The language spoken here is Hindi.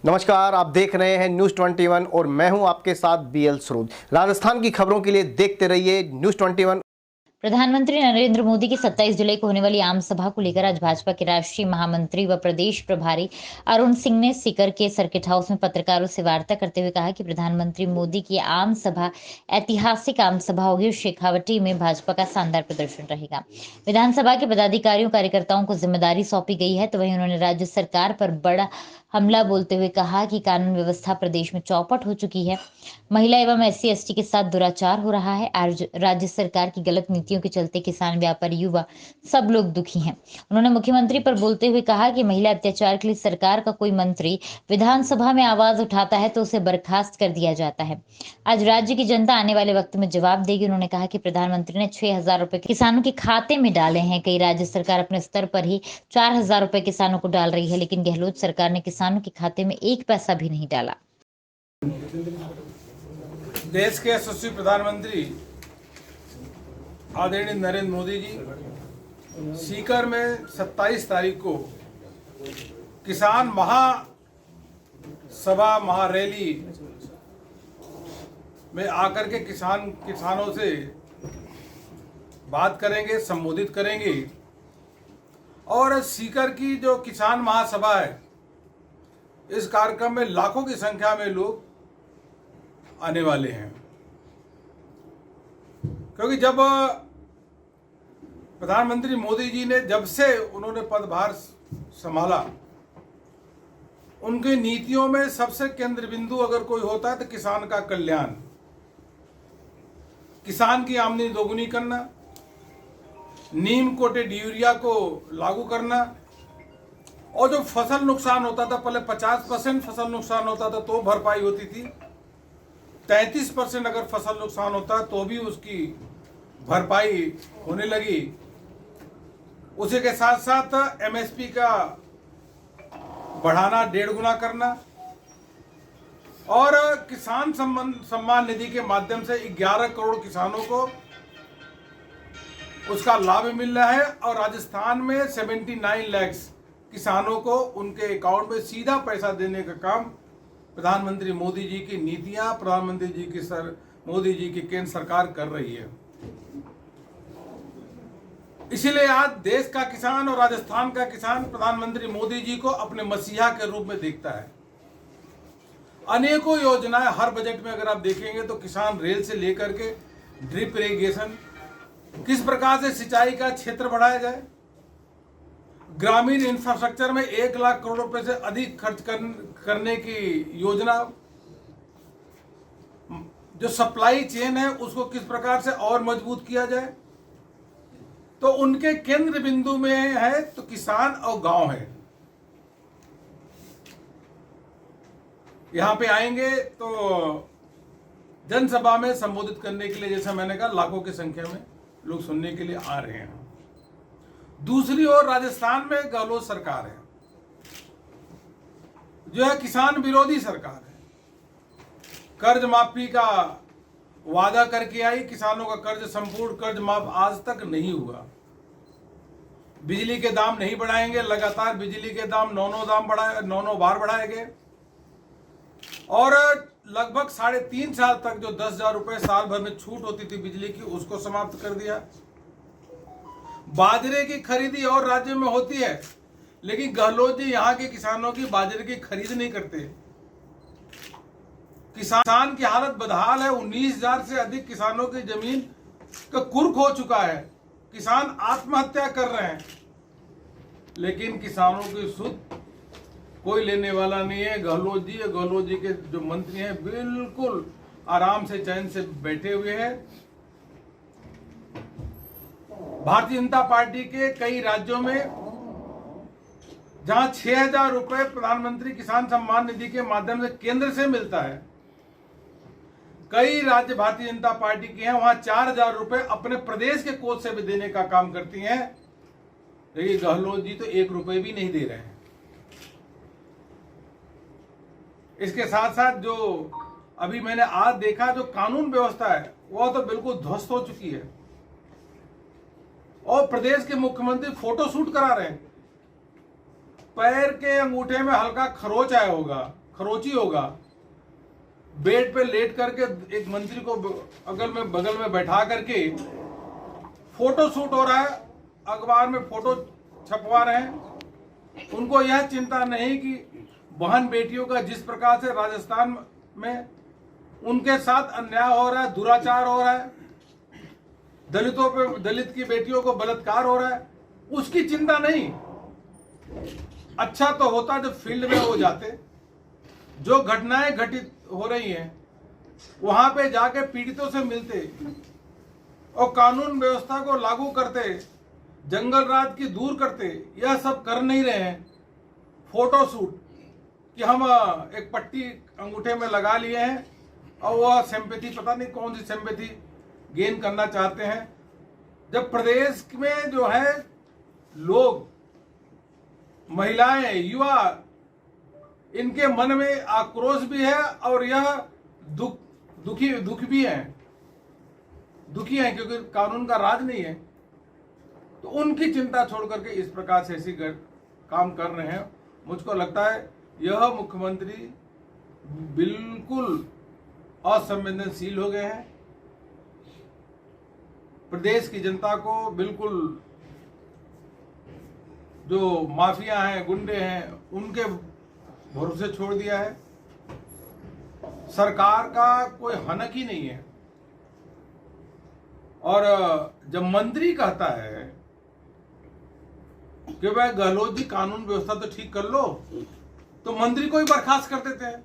नमस्कार, आप देख रहे हैं न्यूज़ 21 और मैं हूं आपके साथ बीएल सरोज। राजस्थान की खबरों के लिए देखते रहिए न्यूज़ 21। प्रधानमंत्री नरेंद्र मोदी की 27 जुलाई को होने वाली आम सभा को लेकर आज भाजपा के राष्ट्रीय महामंत्री व प्रदेश प्रभारी अरुण सिंह ने सीकर के सर्किट हाउस में पत्रकारों से वार्ता करते हुए कहा कि प्रधानमंत्री मोदी की आम सभा ऐतिहासिक आम सभा होगी और शेखावटी में भाजपा का शानदार प्रदर्शन रहेगा। विधानसभा के पदाधिकारियों कार्यकर्ताओं को जिम्मेदारी सौंपी गई है, तो वहीं उन्होंने राज्य सरकार पर बड़ा हमला बोलते हुए कहा कि कानून व्यवस्था प्रदेश में चौपट हो चुकी है, महिला एवं SC/ST के साथ दुराचार हो रहा है। आज राज्य सरकार की गलत नीतियों के चलते किसान, व्यापारी, युवा सब लोग दुखी हैं। उन्होंने मुख्यमंत्री पर बोलते हुए कहा कि महिला अत्याचार के लिए सरकार का कोई मंत्री विधानसभा में आवाज उठाता है तो उसे बर्खास्त कर दिया जाता है। आज राज्य की जनता आने वाले वक्त में जवाब देगी। उन्होंने कहा कि प्रधानमंत्री ने 6,000 रुपए किसानों के खाते में डाले हैं। कई राज्य सरकार अपने स्तर पर ही 4,000 रुपए किसानों को डाल रही है, लेकिन गहलोत सरकार ने किसानों के खाते में एक पैसा भी नहीं डाला। देश के यशस्वी प्रधानमंत्री आदरणीय नरेंद्र मोदी जी सीकर में 27 तारीख को किसान महासभा महारैली में आकर के किसानों से बात करेंगे, संबोधित करेंगे। और सीकर की जो किसान महासभा है, इस कार्यक्रम में लाखों की संख्या में लोग आने वाले हैं, क्योंकि जब प्रधानमंत्री मोदी जी ने जब से उन्होंने पदभार संभाला, उनकी नीतियों में सबसे केंद्र बिंदु अगर कोई होता है तो किसान का कल्याण, किसान की आमदनी दोगुनी करना, नीम कोटेड यूरिया को लागू करना, और जो फसल नुकसान होता था, पहले 50% फसल नुकसान होता था तो भरपाई होती थी, 33% अगर फसल नुकसान होता तो भी उसकी भरपाई होने लगी। उसी के साथ साथ MSP का बढ़ाना, 1.5 गुना करना, और किसान सम्मान निधि के माध्यम से 11 करोड़ किसानों को उसका लाभ मिल रहा है। और राजस्थान में 79 लाख किसानों को उनके अकाउंट में सीधा पैसा देने का काम प्रधानमंत्री मोदी जी की नीतियां, प्रधानमंत्री जी की मोदी जी की केंद्र सरकार कर रही है। इसीलिए आज देश का किसान और राजस्थान का किसान प्रधानमंत्री मोदी जी को अपने मसीहा के रूप में देखता है। अनेकों योजनाएं हर बजट में अगर आप देखेंगे तो किसान रेल से लेकर के ड्रिप इरिगेशन, किस प्रकार से सिंचाई का क्षेत्र बढ़ाया जाए, ग्रामीण इंफ्रास्ट्रक्चर में 1 लाख करोड़ रुपए से अधिक खर्च करने की योजना, जो सप्लाई चेन है उसको किस प्रकार से और मजबूत किया जाए, तो उनके केंद्र बिंदु में है तो किसान और गांव है। यहां पे आएंगे तो जनसभा में संबोधित करने के लिए, जैसा मैंने कहा, लाखों की संख्या में लोग सुनने के लिए आ रहे हैं। दूसरी ओर राजस्थान में गहलोत सरकार है, जो है किसान विरोधी सरकार है। कर्ज माफी का वादा करके आई, किसानों का कर्ज, संपूर्ण कर्ज माफ आज तक नहीं हुआ। बिजली के दाम नहीं बढ़ाएंगे, लगातार बिजली के दाम 9 बार बढ़ाए गए, और लगभग 3.5 साल तक जो 10,000 रुपए साल भर में छूट होती थी बिजली की, उसको समाप्त कर दिया। बाजरे की खरीदी और राज्यों में होती है, लेकिन गहलोत जी यहाँ के किसानों की बाजरे की खरीद नहीं करते। किसान की हालत बदहाल है। 19,000 से अधिक किसानों की जमीन का कुर्क हो चुका है। किसान आत्महत्या कर रहे हैं, लेकिन किसानों की सुध कोई लेने वाला नहीं है। गहलोत जी के जो मंत्री हैं बिल्कुल आराम से, चैन से बैठे हुए हैं। भारतीय जनता पार्टी के कई राज्यों में जहां 6,000 रुपए प्रधानमंत्री किसान सम्मान निधि के माध्यम से केंद्र से मिलता है, कई राज्य भारतीय जनता पार्टी के हैं, वहां 4,000 रुपए अपने प्रदेश के कोष से भी देने का काम करती हैं। लेकिन गहलोत जी तो 1 रुपए भी नहीं दे रहे हैं। इसके साथ साथ जो अभी मैंने आज देखा, जो कानून व्यवस्था है वह तो बिल्कुल ध्वस्त हो चुकी है, और प्रदेश के मुख्यमंत्री फोटो शूट करा रहे हैं। पैर के अंगूठे में हल्का खरोच आया होगा, खरोची होगा, बेड पे लेट करके एक मंत्री को बगल में बैठा करके फोटो शूट हो रहा है, अखबार में फोटो छपवा रहे हैं। उनको यह चिंता नहीं कि बहन बेटियों का जिस प्रकार से राजस्थान में उनके साथ अन्याय हो रहा है, दुराचार हो रहा है, दलितों पे, दलित की बेटियों को बलात्कार हो रहा है, उसकी चिंता नहीं। अच्छा तो होता जब फील्ड में वो जाते, जो घटनाएं घटित हो रही हैं वहां पे जाके पीड़ितों से मिलते और कानून व्यवस्था को लागू करते, जंगल राज की दूर करते। यह सब कर नहीं रहे हैं। फोटो शूट कि हम एक पट्टी अंगूठे में लगा लिए हैं और वह सिंपैथी, पता नहीं कौन सी सिंपैथी गेन करना चाहते हैं, जब प्रदेश में जो है लोग, महिलाएं, युवा, इनके मन में आक्रोश भी है और यह दुख भी है, दुखी है क्योंकि कानून का राज नहीं है। तो उनकी चिंता छोड़ करके इस प्रकार से ऐसी काम कर रहे हैं। मुझको लगता है यह मुख्यमंत्री बिल्कुल असंवेदनशील हो गए हैं। प्रदेश की जनता को बिल्कुल जो माफिया हैं, गुंडे हैं, उनके भरोसे छोड़ दिया है। सरकार का कोई हनक ही नहीं है। और जब मंत्री कहता है कि भाई गहलोत जी कानून व्यवस्था तो ठीक कर लो, तो मंत्री को ही बर्खास्त कर देते हैं।